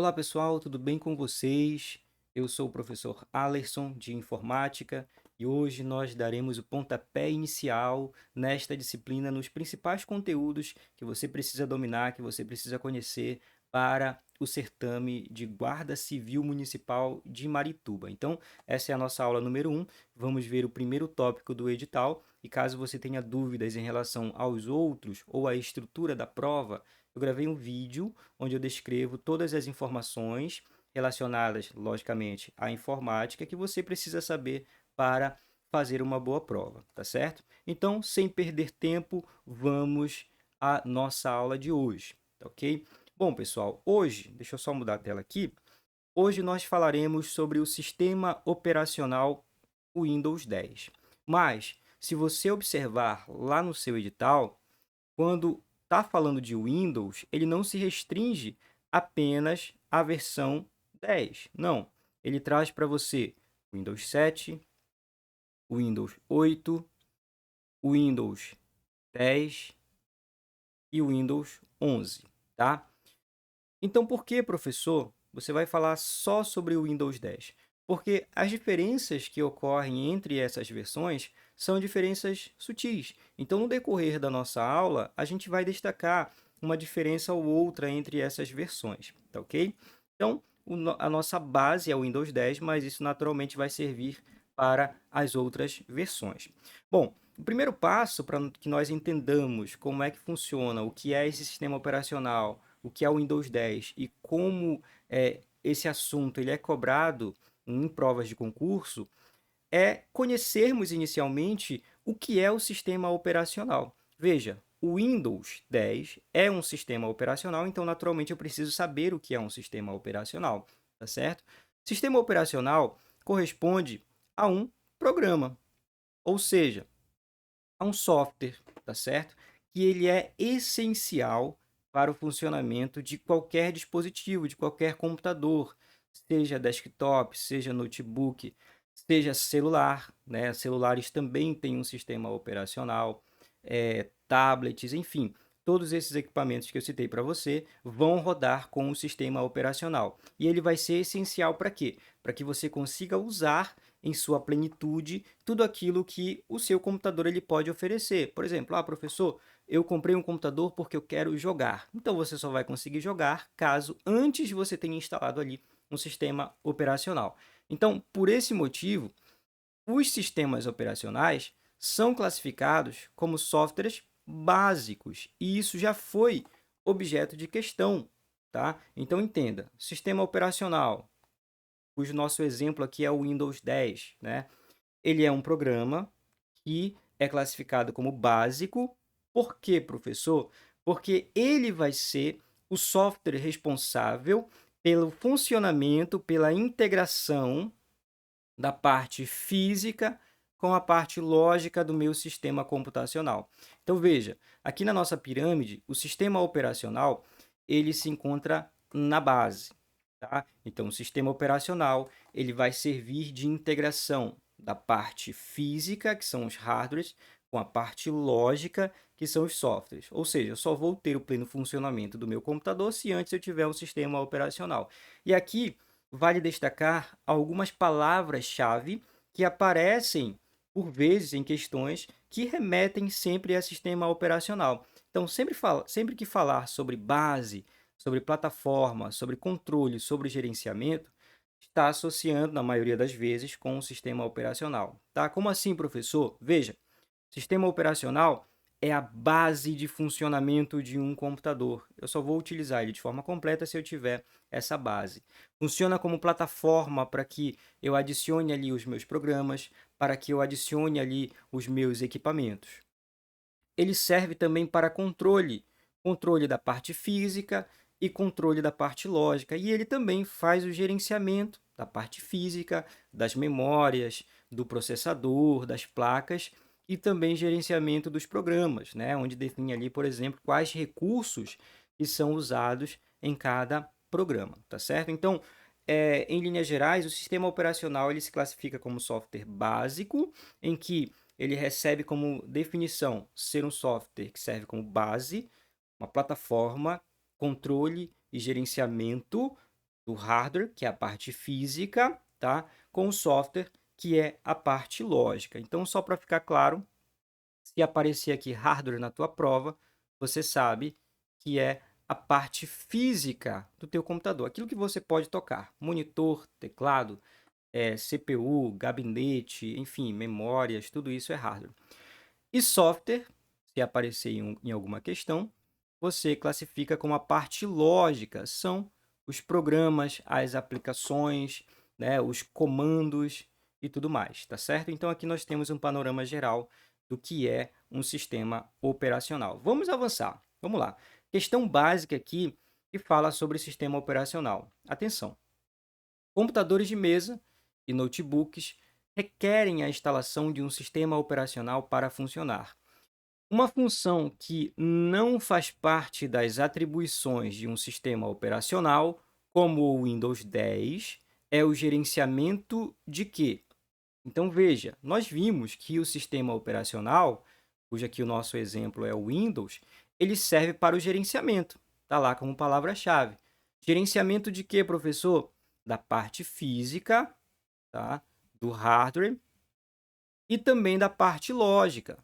Olá pessoal, tudo bem com vocês? Eu sou o professor Alerson de Informática e hoje nós daremos o pontapé inicial nesta disciplina nos principais conteúdos que você precisa dominar, que você precisa conhecer para o certame de Guarda Civil Municipal de Marituba. Então, essa é a nossa aula número 1. Vamos ver o primeiro tópico do edital e caso você tenha dúvidas em relação aos outros ou à estrutura da prova, eu gravei um vídeo onde eu descrevo todas as informações relacionadas, logicamente, à informática que você precisa saber para fazer uma boa prova, tá certo? Então, sem perder tempo, vamos à nossa aula de hoje, tá ok? Bom, pessoal, hoje, deixa eu só mudar a tela aqui. Hoje nós falaremos sobre o sistema operacional Windows 10. Mas, se você observar lá no seu edital, quando está falando de Windows, ele não se restringe apenas à versão 10. Não, ele traz para você Windows 7, Windows 8, Windows 10 e Windows 11, tá? Então, por que, professor, você vai falar só sobre o Windows 10? Porque as diferenças que ocorrem entre essas versões são diferenças sutis. Então, no decorrer da nossa aula, a gente vai destacar uma diferença ou outra entre essas versões, tá ok? Então, a nossa base é o Windows 10, mas isso naturalmente vai servir para as outras versões. Bom, o primeiro passo para que nós entendamos como é que funciona, o que é esse sistema operacional, o que é o Windows 10 e como esse assunto ele é cobrado em provas de concurso, é conhecermos inicialmente o que é o sistema operacional. Veja, o Windows 10 é um sistema operacional, então naturalmente eu preciso saber o que é um sistema operacional, tá certo? Sistema operacional corresponde a um programa, ou seja, a um software, tá certo? Que ele é essencial para o funcionamento de qualquer dispositivo, de qualquer computador, seja desktop, seja notebook, seja celular, né? Celulares também têm um sistema operacional, tablets, enfim, todos esses equipamentos que eu citei para você vão rodar com o sistema operacional. E ele vai ser essencial para quê? Para que você consiga usar em sua plenitude tudo aquilo que o seu computador ele pode oferecer. Por exemplo, professor, eu comprei um computador porque eu quero jogar. Então você só vai conseguir jogar caso antes você tenha instalado ali um sistema operacional. Então, por esse motivo, os sistemas operacionais são classificados como softwares básicos, e isso já foi objeto de questão, tá? Então entenda, sistema operacional, cujo nosso exemplo aqui é o Windows 10, né? Ele é um programa que é classificado como básico. Por quê, professor? Porque ele vai ser o software responsável pelo funcionamento, pela integração da parte física com a parte lógica do meu sistema computacional. Então veja, aqui na nossa pirâmide, o sistema operacional ele se encontra na base, tá? Então o sistema operacional ele vai servir de integração da parte física, que são os hardwares, com a parte lógica, que são os softwares. Ou seja, eu só vou ter o pleno funcionamento do meu computador se antes eu tiver um sistema operacional. E aqui vale destacar algumas palavras-chave que aparecem por vezes em questões que remetem sempre a sistema operacional. Então, sempre que falar sobre base, sobre plataforma, sobre controle, sobre gerenciamento, está associando, na maioria das vezes, com o sistema operacional. Tá? Como assim, professor? Veja, sistema operacional é a base de funcionamento de um computador. Eu só vou utilizar ele de forma completa se eu tiver essa base. Funciona como plataforma para que eu adicione ali os meus programas, para que eu adicione ali os meus equipamentos. Ele serve também para controle, controle da parte física e controle da parte lógica. E ele também faz o gerenciamento da parte física, das memórias, do processador, das placas e também gerenciamento dos programas, né? Onde define ali, por exemplo, quais recursos que são usados em cada programa, tá certo? Então, em linhas gerais, o sistema operacional ele se classifica como software básico, em que ele recebe como definição ser um software que serve como base, uma plataforma, controle e gerenciamento do hardware, que é a parte física, tá? Com o software, que é a parte lógica. Então, só para ficar claro, se aparecer aqui hardware na tua prova, você sabe que é a parte física do teu computador, aquilo que você pode tocar, monitor, teclado, CPU, gabinete, enfim, memórias, tudo isso é hardware. E software, se aparecer em alguma questão, você classifica como a parte lógica, são os programas, as aplicações, né, os comandos e tudo mais, tá certo? Então aqui nós temos um panorama geral do que é um sistema operacional. Vamos avançar. Vamos lá. Questão básica aqui que fala sobre sistema operacional. Atenção. Computadores de mesa e notebooks requerem a instalação de um sistema operacional para funcionar. Uma função que não faz parte das atribuições de um sistema operacional, como o Windows 10, é o gerenciamento de quê? Então veja, nós vimos que o sistema operacional, cujo aqui o nosso exemplo é o Windows, ele serve para o gerenciamento. Está lá como palavra-chave. Gerenciamento de quê, professor? Da parte física, tá? Do hardware e também da parte lógica,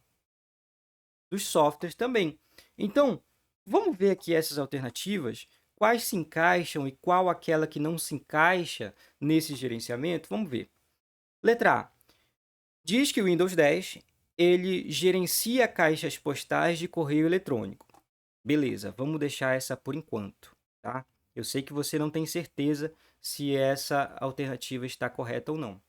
dos softwares também. Então, vamos ver aqui essas alternativas, quais se encaixam e qual aquela que não se encaixa nesse gerenciamento. Vamos ver. Letra A. Diz que o Windows 10 ele gerencia caixas postais de correio eletrônico. Beleza, vamos deixar essa por enquanto, tá? Eu sei que você não tem certeza se essa alternativa está correta ou não.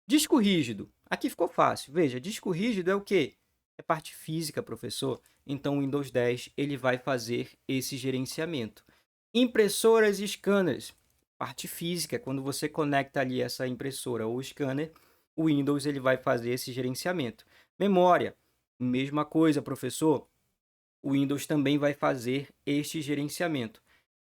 Disco rígido. Aqui ficou fácil. Veja, disco rígido é o quê? É parte física, professor. Então, o Windows 10 ele vai fazer esse gerenciamento. Impressoras e scanners. Parte física, quando você conecta ali essa impressora ou scanner, o Windows ele vai fazer esse gerenciamento. Memória. Mesma coisa, professor. O Windows também vai fazer este gerenciamento.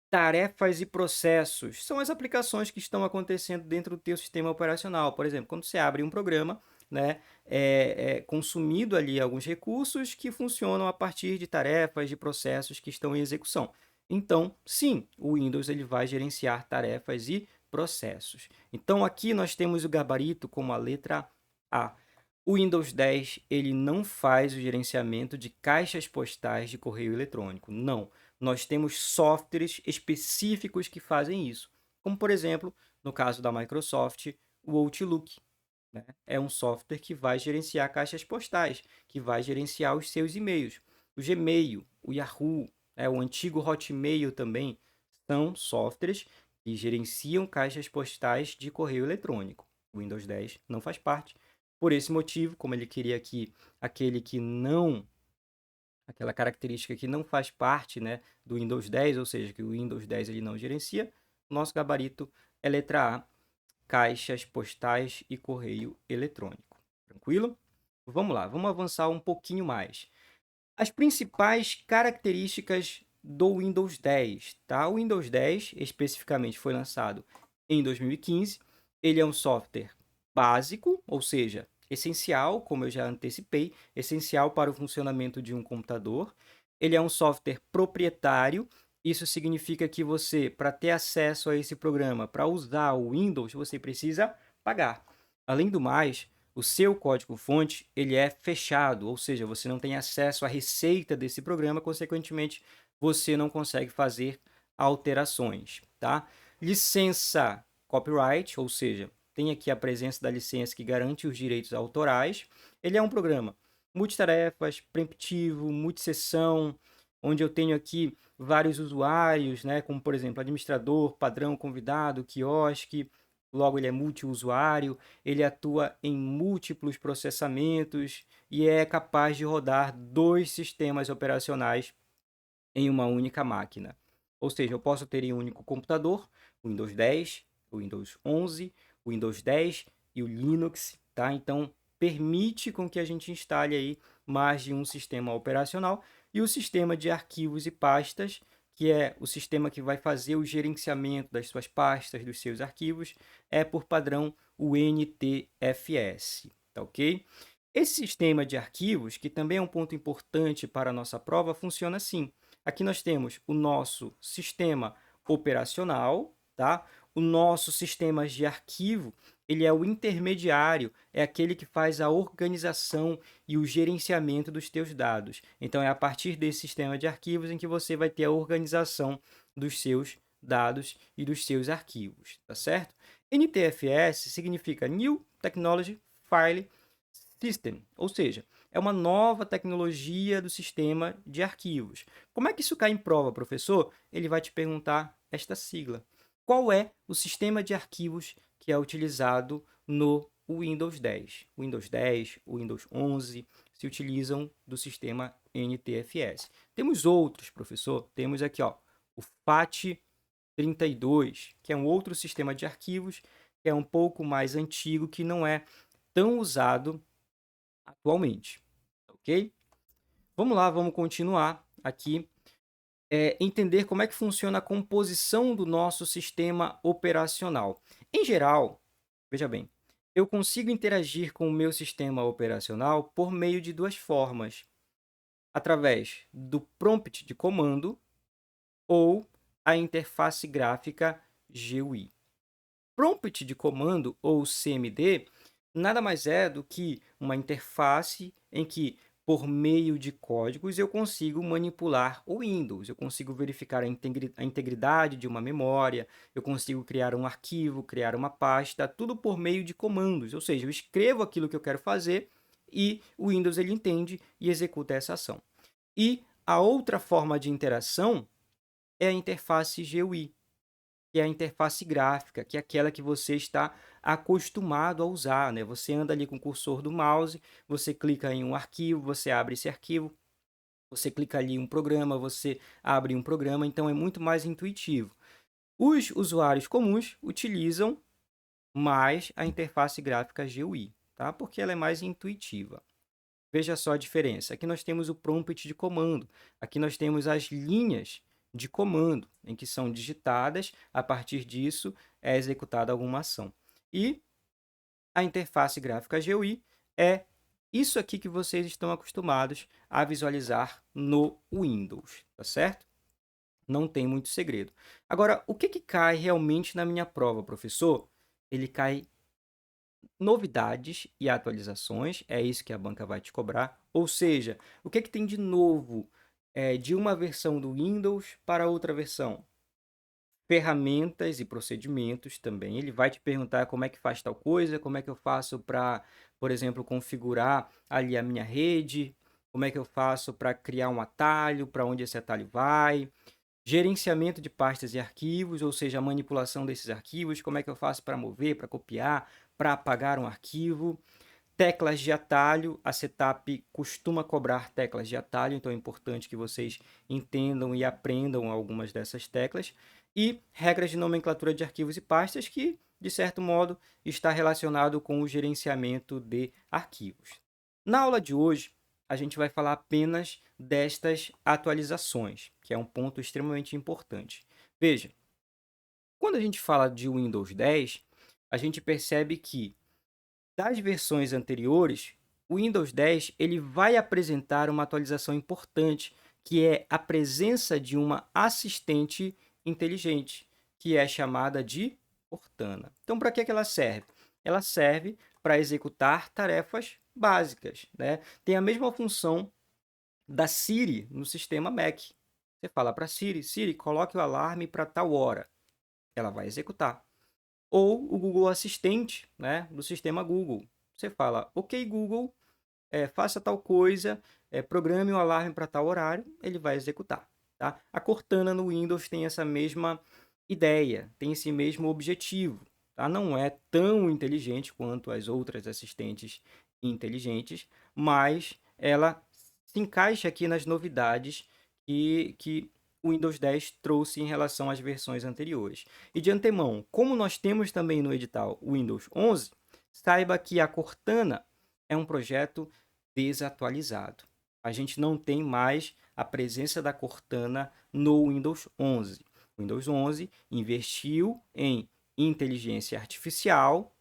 Tarefas e processos são as aplicações que estão acontecendo dentro do teu sistema operacional. Por exemplo, quando você abre um programa, né, é consumido ali alguns recursos que funcionam a partir de tarefas, de processos que estão em execução. Então, sim, o Windows ele vai gerenciar tarefas e processos. Então, aqui nós temos o gabarito como a letra A. O Windows 10 ele não faz o gerenciamento de caixas postais de correio eletrônico. Não. Nós temos softwares específicos que fazem isso. Como, por exemplo, no caso da Microsoft, o Outlook, né? É um software que vai gerenciar caixas postais, que vai gerenciar os seus e-mails. O Gmail, o Yahoo, o antigo Hotmail também, são softwares que gerenciam caixas postais de correio eletrônico. O Windows 10 não faz parte. Por esse motivo, como ele queria aqui aquele que não, aquela característica que não faz parte, né, do Windows 10, ou seja, que o Windows 10 ele não gerencia, nosso gabarito é letra A, caixas postais e correio eletrônico. Tranquilo? Vamos lá, vamos avançar um pouquinho mais. As principais características do Windows 10, tá? O Windows 10 especificamente foi lançado em 2015. Ele é um software básico, ou seja, essencial, como eu já antecipei, essencial para o funcionamento de um computador. Ele é um software proprietário. Isso significa que você, para ter acesso a esse programa, para usar o Windows, você precisa pagar. Além do mais, o seu código-fonte ele é fechado, ou seja, você não tem acesso à receita desse programa, consequentemente, você não consegue fazer alterações, tá? Licença copyright, ou seja, tem aqui a presença da licença que garante os direitos autorais. Ele é um programa multitarefas, preemptivo, multisseção, onde eu tenho aqui vários usuários, né, como por exemplo, administrador, padrão, convidado, quiosque, logo ele é multiusuário, ele atua em múltiplos processamentos e é capaz de rodar 2 sistemas operacionais em uma única máquina. Ou seja, eu posso ter em um único computador, o Windows 10, o Windows 11, o Windows 10 e o Linux, tá? Então, permite com que a gente instale aí mais de um sistema operacional e o sistema de arquivos e pastas, que é o sistema que vai fazer o gerenciamento das suas pastas, dos seus arquivos, é por padrão o NTFS, tá ok? Esse sistema de arquivos, que também é um ponto importante para a nossa prova, funciona assim. Aqui nós temos o nosso sistema operacional, tá? o nosso sistema de arquivo, ele é o intermediário, é aquele que faz a organização e o gerenciamento dos teus dados. Então, é a partir desse sistema de arquivos em que você vai ter a organização dos seus dados e dos seus arquivos, tá certo? NTFS significa New Technology File System, ou seja, é uma nova tecnologia do sistema de arquivos. Como é que isso cai em prova, professor? Ele vai te perguntar esta sigla. Qual é o sistema de arquivos que é utilizado no Windows 10? O Windows 10, o Windows 11 se utilizam do sistema NTFS. Temos outros, professor. Temos aqui, ó, o FAT32, que é um outro sistema de arquivos, que é um pouco mais antigo, que não é tão usado atualmente, ok? Vamos lá, vamos continuar aqui. Entender como é que funciona a composição do nosso sistema operacional. Em geral, veja bem, eu consigo interagir com o meu sistema operacional por meio de duas formas: através do prompt de comando ou a interface gráfica GUI. Prompt de comando, ou CMD, nada mais é do que uma interface em que, por meio de códigos, eu consigo manipular o Windows, eu consigo verificar a integridade de uma memória, eu consigo criar um arquivo, criar uma pasta, tudo por meio de comandos, ou seja, eu escrevo aquilo que eu quero fazer e o Windows ele entende e executa essa ação. E a outra forma de interação é a interface GUI, que é a interface gráfica, que é aquela que você está acostumado a usar, né? Você anda ali com o cursor do mouse, você clica em um arquivo, você abre esse arquivo, você clica ali em um programa, você abre um programa, então é muito mais intuitivo. Os usuários comuns utilizam mais a interface gráfica GUI, tá? Porque ela é mais intuitiva. Veja só a diferença. Aqui nós temos o prompt de comando. Aqui nós temos as linhas de comando, em que são digitadas, a partir disso é executada alguma ação. E a interface gráfica GUI é isso aqui que vocês estão acostumados a visualizar no Windows, tá certo? Não tem muito segredo. Agora, o que cai realmente na minha prova, professor? Ele cai novidades e atualizações, é isso que a banca vai te cobrar. Ou seja, o que tem de novo de uma versão do Windows para outra versão? Ferramentas e procedimentos também. Ele vai te perguntar como é que faz tal coisa, como é que eu faço para, por exemplo, configurar ali a minha rede, como é que eu faço para criar um atalho, para onde esse atalho vai, gerenciamento de pastas e arquivos, ou seja, a manipulação desses arquivos, como é que eu faço para mover, para copiar, para apagar um arquivo. Teclas de atalho, a Setup costuma cobrar teclas de atalho, então é importante que vocês entendam e aprendam algumas dessas teclas. E regras de nomenclatura de arquivos e pastas, que, de certo modo, está relacionado com o gerenciamento de arquivos. Na aula de hoje, a gente vai falar apenas destas atualizações, que é um ponto extremamente importante. Veja, quando a gente fala de Windows 10, a gente percebe que das versões anteriores, o Windows 10 ele vai apresentar uma atualização importante, que é a presença de uma assistente inteligente, que é chamada de Cortana. Então, para que ela serve? Ela serve para executar tarefas básicas, né? Tem a mesma função da Siri no sistema Mac. Você fala para Siri, Siri, coloque o alarme para tal hora. Ela vai executar. Ou o Google Assistente, né, do sistema Google. Você fala, ok, Google, faça tal coisa, programe o alarme para tal horário, ele vai executar. Tá? A Cortana no Windows tem essa mesma ideia, tem esse mesmo objetivo. Tá? Não é tão inteligente quanto as outras assistentes inteligentes, mas ela se encaixa aqui nas novidades que o Windows 10 trouxe em relação às versões anteriores. E de antemão, como nós temos também no edital o Windows 11, saiba que a Cortana é um projeto desatualizado. A gente não tem mais a presença da Cortana no Windows 11. O Windows 11 investiu em inteligência artificial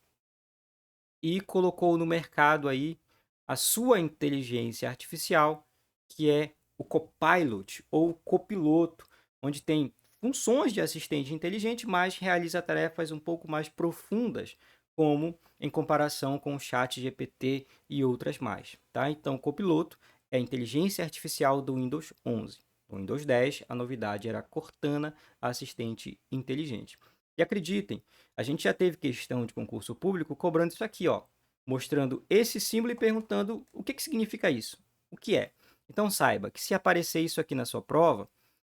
e colocou no mercado aí a sua inteligência artificial, que é o Copilot ou copiloto, onde tem funções de assistente inteligente, mas realiza tarefas um pouco mais profundas, como em comparação com o chat GPT e outras mais, tá? Então, o Copiloto é a inteligência artificial do Windows 11. No Windows 10, a novidade era a Cortana, a assistente inteligente. E acreditem, a gente já teve questão de concurso público cobrando isso aqui, ó, mostrando esse símbolo e perguntando o que significa isso. O que é? Então saiba que se aparecer isso aqui na sua prova,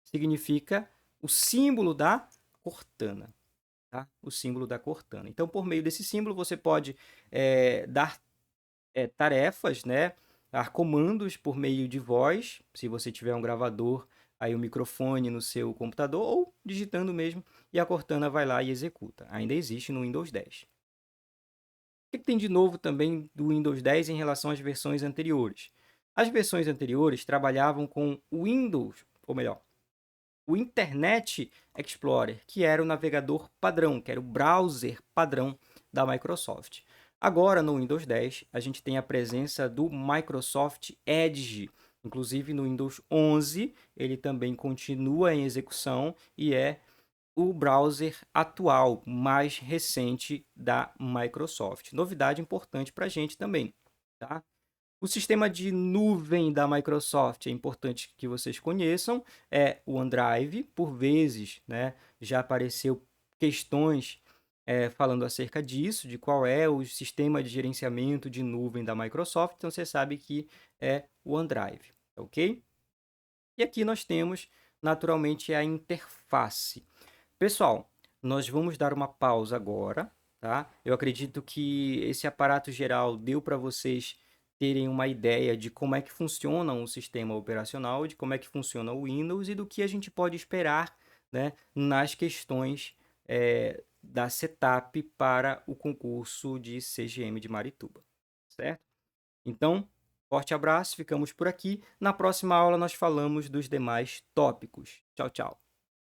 significa o símbolo da Cortana, tá? O símbolo da Cortana. Então, por meio desse símbolo, você pode dar tarefas, né? Dar comandos por meio de voz, se você tiver um gravador, aí o microfone no seu computador, ou digitando mesmo, e a Cortana vai lá e executa. Ainda existe no Windows 10. O que tem de novo também do Windows 10 em relação às versões anteriores? As versões anteriores trabalhavam com o Windows, ou melhor, o Internet Explorer, que era o navegador padrão, que era o browser padrão da Microsoft. Agora, no Windows 10, a gente tem a presença do Microsoft Edge. Inclusive, no Windows 11, ele também continua em execução e é o browser atual, mais recente da Microsoft. Novidade importante para a gente também, tá? O sistema de nuvem da Microsoft é importante que vocês conheçam, é o OneDrive. Por vezes, né, já apareceu questões falando acerca disso, de qual é o sistema de gerenciamento de nuvem da Microsoft. Então, você sabe que é o OneDrive, ok? E aqui nós temos, naturalmente, a interface. Pessoal, nós vamos dar uma pausa agora, tá? Eu acredito que esse aparato geral deu para vocês terem uma ideia de como é que funciona um sistema operacional, de como é que funciona o Windows e do que a gente pode esperar, né, nas questões da setup para o concurso de CGM de Marituba, certo? Então, forte abraço, ficamos por aqui. Na próxima aula nós falamos dos demais tópicos. Tchau, tchau.